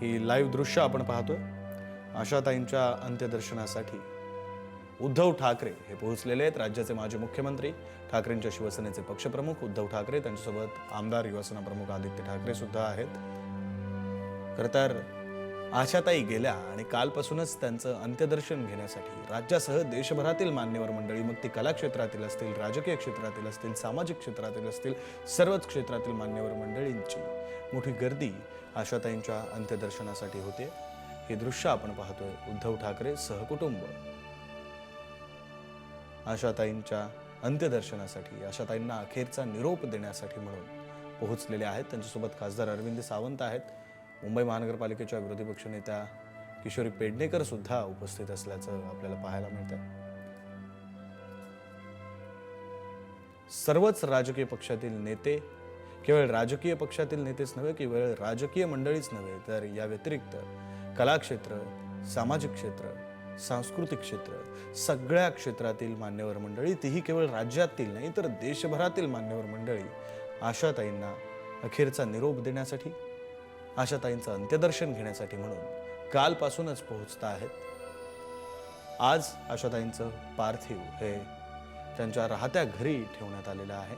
ही live दृश्य आपण पाहतोय। आशाताईंच्या अंत्यदर्शनासाठी उद्धव ठाकरे हे पोहोचलेले आहेत। राज्याचे माजी मुख्यमंत्री, ठाकरेंच्या शिवसेनेचे पक्षप्रमुख उद्धव ठाकरे, त्यांच्यासोबत आमदार युवासेना प्रमुख आदित्य ठाकरे सुद्धा आहेत। खरं तर आशाताई गेल्या आणि कालपासूनच त्यांचं अंत्यदर्शन घेण्यासाठी राज्यासह देशभरातील मान्यवर मंडळी, मग ती कला क्षेत्रातील असतील, राजकीय क्षेत्रातील असतील, सामाजिक क्षेत्रातील असतील, सर्वच क्षेत्रातील मान्यवर मंडळींची मोठी गर्दी आशाताईंच्या अंत्यदर्शनासाठी होते। हे दृश्य आपण पाहतोय। उद्धव ठाकरे सहकुटुंब आशाताईंच्या अंत्यदर्शनासाठी, आशाताईंना अखेरचा निरोप देण्यासाठी म्हणून पोहोचलेले आहेत। त्यांच्यासोबत खासदार अरविंद सावंत आहेत, मुंबई महानगरपालिकेच्या विरोधी पक्षनेत्या किशोरी पेडणेकर सुद्धा उपस्थित असल्याचं आपल्याला पाहायला मिळतंय। सर्वच राजकीय पक्षातील नेते, केवळ राजकीय पक्षातील नेतेच नव्हे, केवळ राजकीय मंडळीच नव्हे, तर या व्यतिरिक्त कला क्षेत्र, सामाजिक क्षेत्र, सांस्कृतिक क्षेत्र, सगळ्या क्षेत्रातील मान्यवर मंडळी, तीही केवळ राज्यातील नाही तर देशभरातील मान्यवर मंडळी आशाताईंना अखेरचा निरोप देण्यासाठी, आशाताईंचं अंत्यदर्शन घेण्यासाठी म्हणून कालपासूनच पोहोचत आहेत। आज आशाताईंचं पार्थिव हे त्यांच्या राहत्या घरी ठेवण्यात आलेलं आहे।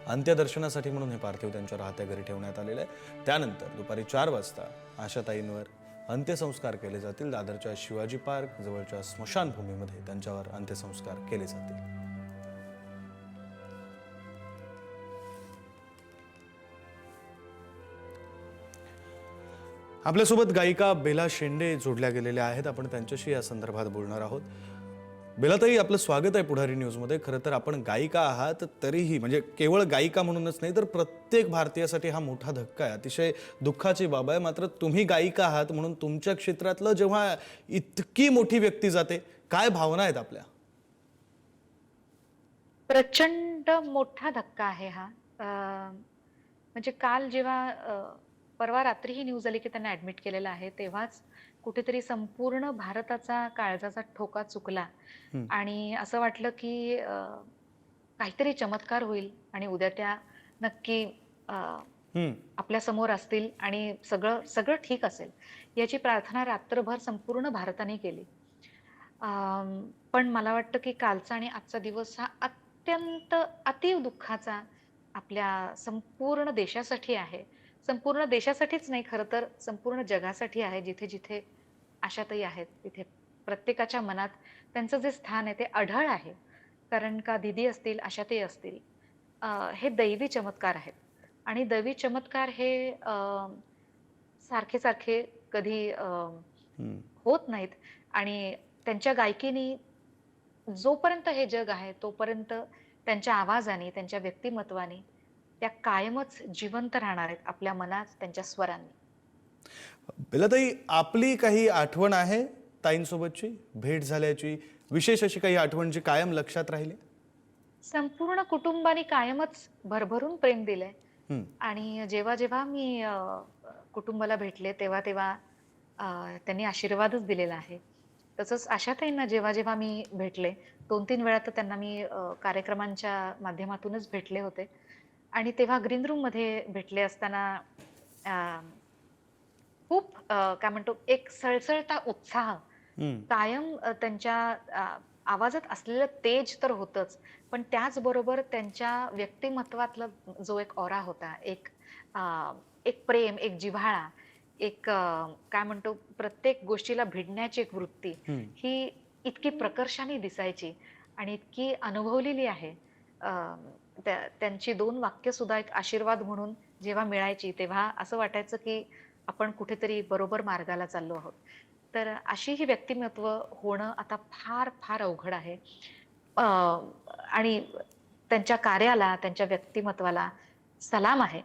अंत्यदर्शनासाठी म्हणून हे पार्थिव त्यांच्या राहत्या घरी ठेवण्यात आलेलं आहे। त्यानंतर दुपारी 4 वाजता आशाताईंवर अंत्यसंस्कार केले जातील। दादरच्या शिवाजी पार्क जवळच्या स्मशानभूमीमध्ये त्यांच्यावर अंत्यसंस्कार केले जातील। आपल्यासोबत गायिका बेला शेंडे जोडल्या गेलेल्या आहेत। आपण त्यांच्याशी या संदर्भात बोलणार आहोत। बेलाताई, आपलं स्वागत आहे पुढारी न्यूजमध्ये। खरं तर आपण गायिका आहात, तरीही म्हणजे केवळ गायिका म्हणूनच नाही तर प्रत्येक भारतीयासाठी हा मोठा धक्का आहे, अतिशय दुःखाची बाब आहे। मात्र तुम्ही गायिका आहात म्हणून तुमच्या क्षेत्रातलं जेव्हा इतकी मोठी व्यक्ती जाते, काय भावना आहेत आपल्या? प्रचंड मोठा धक्का आहे हा. म्हणजे काल जेव्हा परवा रात्री ही न्यूज आली की त्यांना ऍडमिट केलेलं आहे, तेव्हाच कुठेतरी संपूर्ण भारताचा काळजाचा ठोका चुकला आणि असं वाटलं की काहीतरी चमत्कार होईल आणि उद्या त्या नक्की हम्म आपल्या समोर असतील आणि सगळं सगळं ठीक असेल, याची प्रार्थना रात्रभर संपूर्ण भारताने केली। पण मला वाटतं की कालचा आणि आजचा दिवस हा अत्यंत अतीव दुःखाचा आपल्या संपूर्ण देशासाठी आहे। संपूर्ण देशासाठीच नाही, खरं तर संपूर्ण जगासाठी आहे। जिथे-जिथे आशाताई आहेत, तिथे प्रत्येकाच्या मनात त्यांचं जे स्थान आहे ते अढळ आहे। कारण का दीदी असतील, आशाताई असतील, हे दैवी चमत्कार आहेत आणि दैवी चमत्कार हे सारखे-सारखे कधी हम्म होत नाहीत आणि त्यांच्या गायकीनी जोपर्यंत हे जग आहे तोपर्यंत त्यांच्या आवाजाने, त्यांच्या व्यक्तिमत्वाने त्या कायमच जिवंत राहणार आहेत आपल्या मनात, त्यांच्या स्वरांनी। बेलाताई, आपली काही आठवण आहे ताईंसोबतची, भेट झाल्याची, विशेष अशी काही आठवण जी कायम लक्षात राहिली? संपूर्ण कुटुंबाने कायमच भरभरून प्रेम दिलंय हम्म आणि जेव्हा-जेव्हा मी कुटुंबाला भेटले तेव्हा-तेव्हा त्यांनी आशीर्वादच दिलेला आहे। तसंच आशाताईंना जेव्हा-जेव्हा मी भेटले, 2-3 वेळा तर त्यांना मी कार्यक्रमांच्या माध्यमातूनच भेटले होते आणि तेव्हा ग्रीन रूममध्ये भेटले असताना अ, खूप काय म्हणतो एक सळसळता उत्साह हम्म कायम त्यांच्या आवाजात असलेलं तेज तर होतंच, पण त्याचबरोबर त्यांच्या व्यक्तिमत्वातला जो एक ऑरा होता, एक प्रेम, एक जिव्हाळा, एक काय म्हणतो प्रत्येक गोष्टीला भिडण्याची एक वृत्ती, हम्म ही इतकी प्रकर्षाने दिसायची आणि इतकी अनुभवलेली आहे। अ, त्यांची 2 वाक्य सुद्धा एक आशीर्वाद म्हणून जेव्हा मिळायची, तेव्हा असं वाटायचं की आपण कुठेतरी बरोबर मार्गाला चाललो आहोत। तर अशी ही व्यक्तिमत्व होणं आता फार अवघड आहे. अ, आणि त्यांच्या कार्याला, त्यांच्या व्यक्तिमत्वाला सलाम आहे.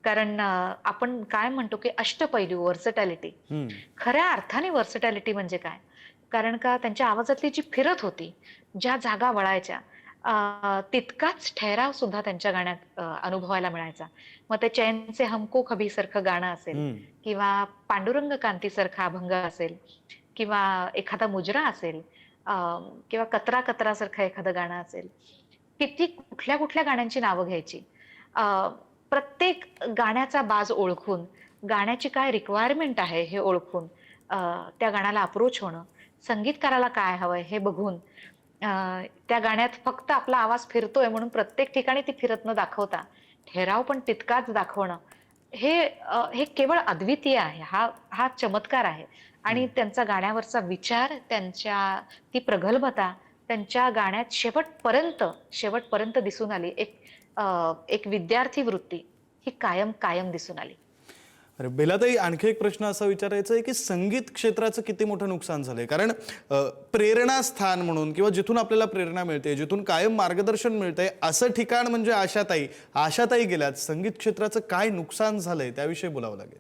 कारण आपण काय म्हणतो की अष्टपैलू व्हर्सॅटिलिटी. हम्म खऱ्या अर्थाने व्हर्सॅटिलिटी म्हणजे काय? कारण का त्यांच्या आवाजातली जी फिरत होती, ज्या जागा वळायच्या, तितकाच ठहराव सुद्धा त्यांच्या गाण्यात अनुभवायला मिळायचा। मग ते चैन से हमको कभी सारखं गाणं असेल हम्म किंवा पांडुरंग कांतीसारखा अभंग असेल किंवा एखादा मुजरा असेल, अ, किंवा कतरा कतरा सारखं एखादं गाणं असेल. किती कुठल्या-कुठल्या गाण्यांची नावं घ्यायची. अ, प्रत्येक गाण्याचा बाज ओळखून, गाण्याची काय रिक्वायरमेंट आहे हे ओळखून त्या गाण्याला अप्रोच होणं, संगीतकाराला काय हवंय हे बघून त्या गाण्यात फक्त आपला आवाज फिरतोय म्हणून प्रत्येक ठिकाणी ती फिरत न दाखवता, ठेराव पण तितकाच दाखवणं, हे केवळ अद्वितीय आहे. हा हा चमत्कार आहे आणि त्यांचा गाण्यावरचा विचार, ती प्रगल्भता त्यांच्या गाण्यात शेवटपर्यंत दिसून आली. एक विद्यार्थी वृत्ती ही कायम कायम दिसून आली. अरे बेलाताई, आणखी एक प्रश्न असा विचारायचा आहे की संगीत क्षेत्राचं किती मोठं नुकसान झालंय? कारण प्रेरणास्थान म्हणून किंवा जिथून आपल्याला प्रेरणा मिळते, जिथून कायम मार्गदर्शन मिळतंय असं ठिकाण म्हणजे आशाताई. आशाताई गेल्यात, संगीत क्षेत्राचं काय नुकसान झालंय त्याविषयी बोलावं लागेल.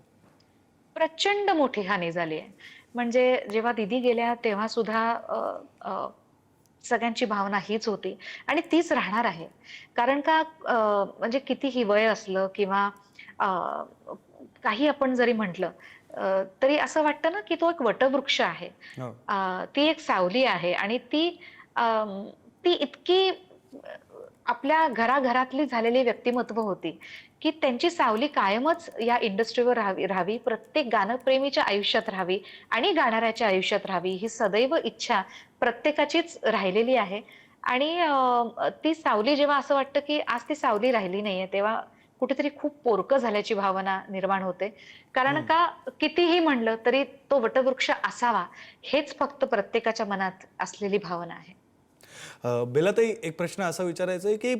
प्रचंड मोठी हानी झाली आहे. म्हणजे जेव्हा दीदी गेल्या तेव्हा सुद्धा सगळ्यांची भावना हीच होती आणि तीच राहणार आहे. कारण का म्हणजे कितीही वय असलं किंवा अ, काही आपण जरी म्हटलं तरी असं वाटतं ना, की तो एक वटवृक्ष आहे. हो. ती एक सावली आहे आणि ती इतकी आपल्या घराघरातली झालेली व्यक्तिमत्व होती, की त्यांची सावली कायमच या इंडस्ट्रीवर राहावी, प्रत्येक गानप्रेमीच्या आयुष्यात राहावी आणि गाणाऱ्याच्या आयुष्यात राहावी, ही सदैव इच्छा प्रत्येकाचीच राहिलेली आहे. आणि ती सावली जेव्हा असं वाटतं, की आज ती सावली राहिली नाहीये, तेव्हा कुठेतरी खूप पोरकं झाल्याची भावना निर्माण होते. कारण का कितीही म्हणलं तरी तो वटवृक्ष असावा, हेच फक्त प्रत्येकाच्या मनात असलेली भावना आहे. बेलाताई, एक प्रश्न असा विचारायचा आहे की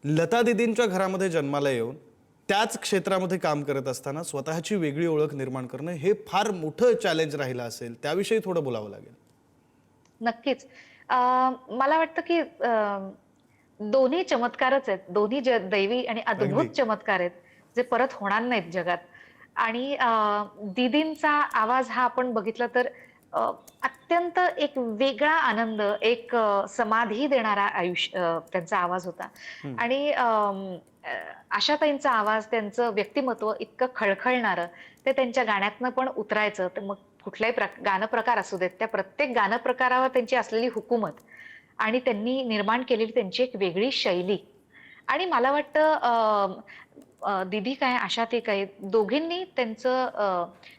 लता दीदींच्या घरामध्ये जन्माला येऊन त्याच क्षेत्रामध्ये काम करत असताना स्वतःची वेगळी ओळख निर्माण करणं हे फार मोठं चॅलेंज राहिलं असेल, त्याविषयी थोडं बोलावं लागेल. नक्कीच. मला वाटतं की दोन्ही चमत्कारच आहेत. दोन्ही दैवी आणि अगदी. अद्भुत चमत्कार आहेत, जे परत होणार नाहीत जगात. आणि दीदींचा आवाज हा आपण बघितला तर अत्यंत एक वेगळा आनंद, एक समाधी देणारा त्यांचा आवाज होता. आणि आशाताईंचा आवाज, त्यांचं व्यक्तिमत्व इतकं खळखळणारं, ते त्यांच्या गाण्यातनं पण उतरायचं. तर मग कुठलाही गान प्रकार असू देत, त्या प्रत्येक गान प्रकारावर त्यांची असलेली हुकूमत आणि त्यांनी निर्माण केलेली त्यांची एक वेगळी शैली. आणि मला वाटतं दीदी काय, आशाताई काय दोघींनी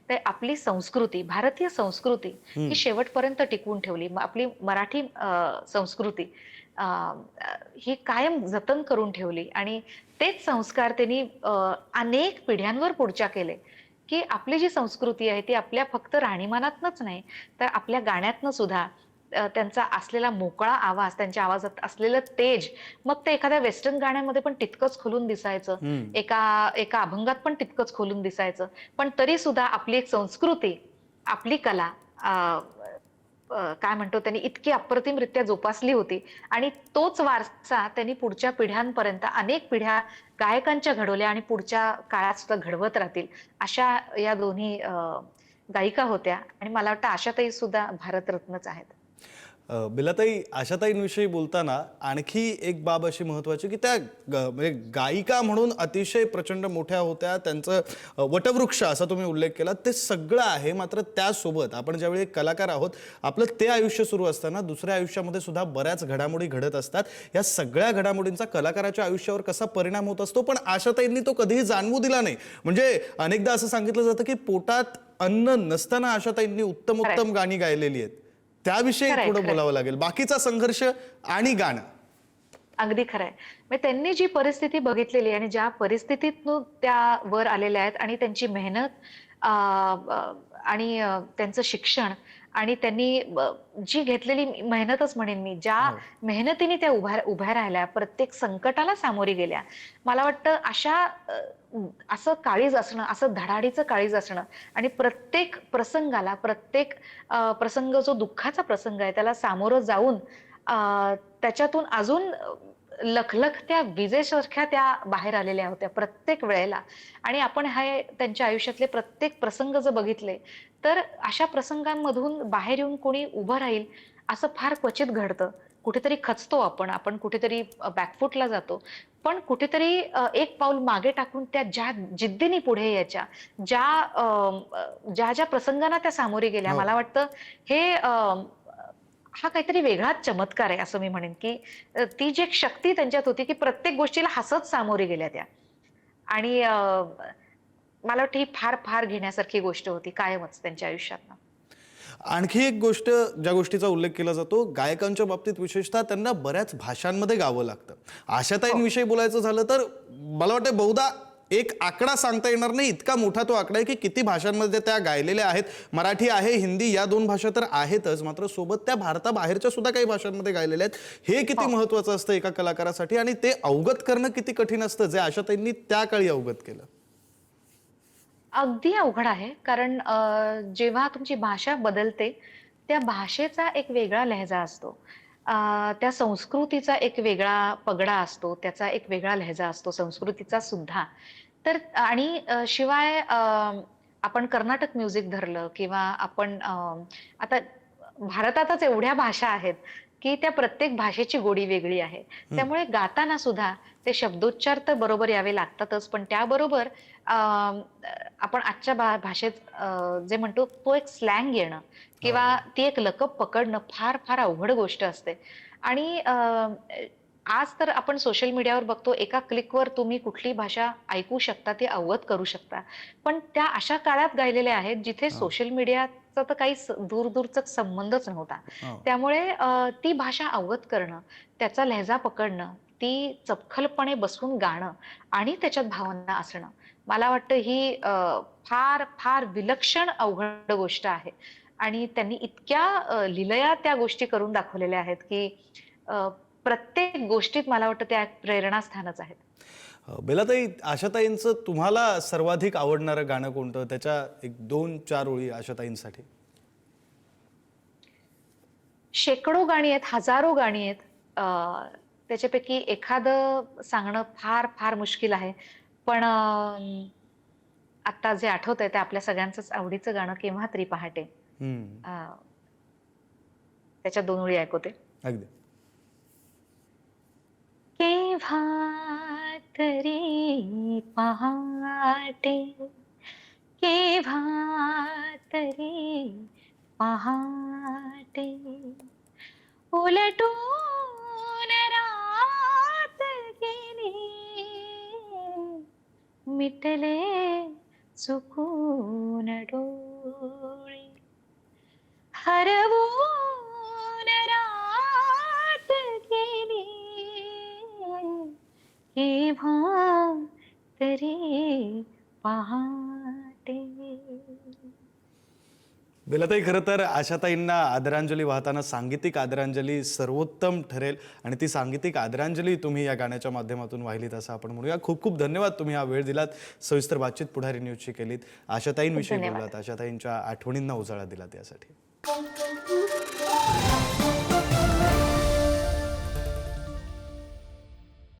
ते आपली संस्कृती, भारतीय संस्कृती ही शेवटपर्यंत टिकवून ठेवली. आपली मराठी संस्कृती अ, अ, ही कायम जतन करून ठेवली आणि तेच संस्कार त्यांनी अनेक पिढ्यांवर पुढच्या केले, की आपली जी संस्कृती आहे ती आपल्या फक्त राहणीमानातनच नाही, तर आपल्या गाण्यातनं सुद्धा त्यांचा असलेला मोकळा आवाज, त्यांच्या आवाजात असलेलं तेज, मग ते एखाद्या वेस्टर्न गाण्यामध्ये पण तितकंच खोलून दिसायचं. एका एका अभंगात पण तितकंच खोलून दिसायचं. पण तरी सुद्धा आपली एक संस्कृती, आपली कला काय म्हणतो त्यांनी इतकी अप्रतिमरित्या जोपासली होती आणि तोच वारसा त्यांनी पुढच्या पिढ्यांपर्यंत अनेक पिढ्या गायकांच्या घडवल्या आणि पुढच्या काळात सुद्धा घडवत राहतील. अशा या दोन्ही गायिका होत्या आणि मला वाटतं आशाताई सुद्धा भारतरत्नच आहेत. बिलाताई, आशाताईंविषयी बोलताना आणखी एक बाब अशी महत्त्वाची की त्या म्हणजे गायिका म्हणून अतिशय प्रचंड मोठ्या होत्या. त्यांचं वटवृक्ष असा तुम्ही उल्लेख केला, ते सगळं आहे. मात्र त्यासोबत आपण ज्यावेळी एक कलाकार आहोत, आपलं ते आयुष्य सुरू असताना दुसऱ्या आयुष्यामध्ये सुद्धा बऱ्याच घडामोडी घडत असतात. या सगळ्या घडामोडींचा कलाकाराच्या आयुष्यावर कसा परिणाम होत असतो, पण आशाताईंनी तो कधीही जाणवू दिला नाही. म्हणजे अनेकदा असं सांगितलं जातं की पोटात अन्न नसताना आशाताईंनी उत्तम उत्तम गाणी गायलेली आहेत. त्याविषयी खरंय, थोडं खरंय. बोलावं लागेल. बाकीचा संघर्ष आणि गाणं. अगदी खरंय. म्हणजे त्यांनी जी परिस्थिती बघितलेली आणि ज्या परिस्थितीतून त्या वर आलेल्या आहेत आणि त्यांची मेहनत अ, अ, आणि त्यांचं शिक्षण आणि त्यांनी जी घेतलेली मेहनतच म्हणेन मी, ज्या हो. मेहनतीने त्या उभ्या राहिल्या, प्रत्येक संकटाला सामोरी गेल्या. मला वाटतं असं काळीज असणं, असं धडाडीचं काळीज असणं आणि प्रत्येक प्रसंगाला, प्रत्येक प्रसंग जो दुःखाचा प्रसंग आहे, त्याला सामोरं जाऊन त्याच्यातून अजून लखलखत्या विजेसारख्या त्या बाहेर आलेल्या होत्या प्रत्येक वेळेला. आणि आपण हे त्यांच्या आयुष्यातले प्रत्येक प्रसंग जर बघितले, तर अशा प्रसंगांमधून बाहेर येऊन कोणी उभं राहील, असं फार क्वचित घडतं. कुठेतरी खचतो आपण, आपण कुठेतरी बॅकफूटला जातो. पण कुठेतरी एक पाऊल मागे टाकून त्या ज्या जिद्दीने पुढे यायच्या, ज्या प्रसंगांना त्या सामोरी गेल्या, हो. मला वाटतं हे हा काहीतरी वेगळाच चमत्कार आहे असं मी म्हणेन, की ती जी एक शक्ती त्यांच्यात होती, की प्रत्येक गोष्टीला हसत सामोरे गेल्या त्या. आणि मला वाटतं ही फार फार घेण्यासारखी गोष्ट होती कायमच त्यांच्या आयुष्यातनं. आणखी एक गोष्ट, ज्या गोष्टीचा उल्लेख केला जातो, गायकांच्या बाबतीत विशेषतः त्यांना बऱ्याच भाषांमध्ये गावं लागतं. हो. आशाताईंविषयी बोलायचं झालं तर मला वाटतं बहुधा एक आकडा सांगता येणार नाही, इतका मोठा तो आकडा आहे की किती भाषांमध्ये त्या गायलेल्या आहेत. मराठी आहे, हिंदी या 2 भाषा तर आहेतच, मात्र सोबत त्या भारताबाहेरच्या सुद्धा काही भाषांमध्ये गायलेल्या आहेत. हे किती हो. महत्त्वाचं असतं एका कलाकारासाठी आणि ते अवगत करणं किती कठीण असतं, जे आशाताईंनी त्या काळी अवगत केलं. अगदी अवघड आहे. कारण जेव्हा तुमची भाषा बदलते, त्या भाषेचा एक वेगळा लहजा असतो. अ, त्या संस्कृतीचा एक वेगळा पगडा असतो, त्याचा एक वेगळा लहजा असतो संस्कृतीचा सुद्धा. तर आणि शिवाय आपण कर्नाटक म्युझिक धरलं किंवा आपण आता भारतातच एवढ्या भाषा आहेत, की त्या प्रत्येक भाषेची गोडी वेगळी आहे. त्यामुळे गाताना सुद्धा ते शब्दोच्चार तर बरोबर यावे लागतातच, पण त्याबरोबर आपण आजच्या भाषेत जे म्हणतो तो एक स्लँग येणं किंवा हो. ती एक लकब पकडणं फार फार अवघड गोष्ट असते. आणि आज तर आपण सोशल मीडियावर बघतो एका क्लिकवर तुम्ही कुठली भाषा ऐकू शकता, ती अवगत करू शकता. पण त्या अशा काळात गायलेल्या आहेत जिथे हो. सोशल मीडियाचा तर काही दूर-दूरचा संबंधच नव्हता. हो. त्यामुळे ती भाषा अवगत करणं, त्याचा लहजा पकडणं, ती चपखलपणे बसून गाणं आणि त्याच्यात भावना असणं, मला वाटतं ही फार फार विलक्षण अवघड गोष्ट आहे. आणि त्यांनी इतक्या लीलया त्या गोष्टी करून दाखवलेल्या आहेत, की अ, प्रत्येक गोष्टीत मला वाटतं त्या एक प्रेरणास्थानच आहेत. बेलाताई, आशाताईंचं तुम्हाला सर्वाधिक आवडणारं गाणं कोणतं? त्याच्या एक 2-4 ओळी आशाताईंसाठी. शेकडो गाणी आहेत, हजारो गाणी आहेत. अ, त्याच्यापैकी एखादं सांगणं फार फार मुश्किल आहे. पण आत्ता जे आठवतंय ते आपल्या सगळ्यांचंच आवडीचं गाणं केव्हा तरी पहाटे. हं. अ, त्याच्या 2 ओळी ऐकवते. अगदी. केव्हा तरी पहाटे, केव्हा तरी पहाटे, उलटून रात गेली, मिटले चुकून डोळे, हरवून रात गेली, केव्हा तरी पहाटे. बेलाताई, खरं तर आशाताईंना आदरांजली वाहताना सांगीतिक आदरांजली सर्वोत्तम ठरेल आणि ती सांगीतिक आदरांजली तुम्ही या गाण्याच्या माध्यमातून वाहिलीत असं आपण म्हणूया. खूप खूप धन्यवाद, तुम्ही हा वेळ दिलात, सविस्तर बातचीत पुढारी न्यूजची केलीत, खूप आशाताईंविषयी धन्यवाद. बोललात, आशाताईंच्या आठवणींना उजाळा दिलात यासाठी.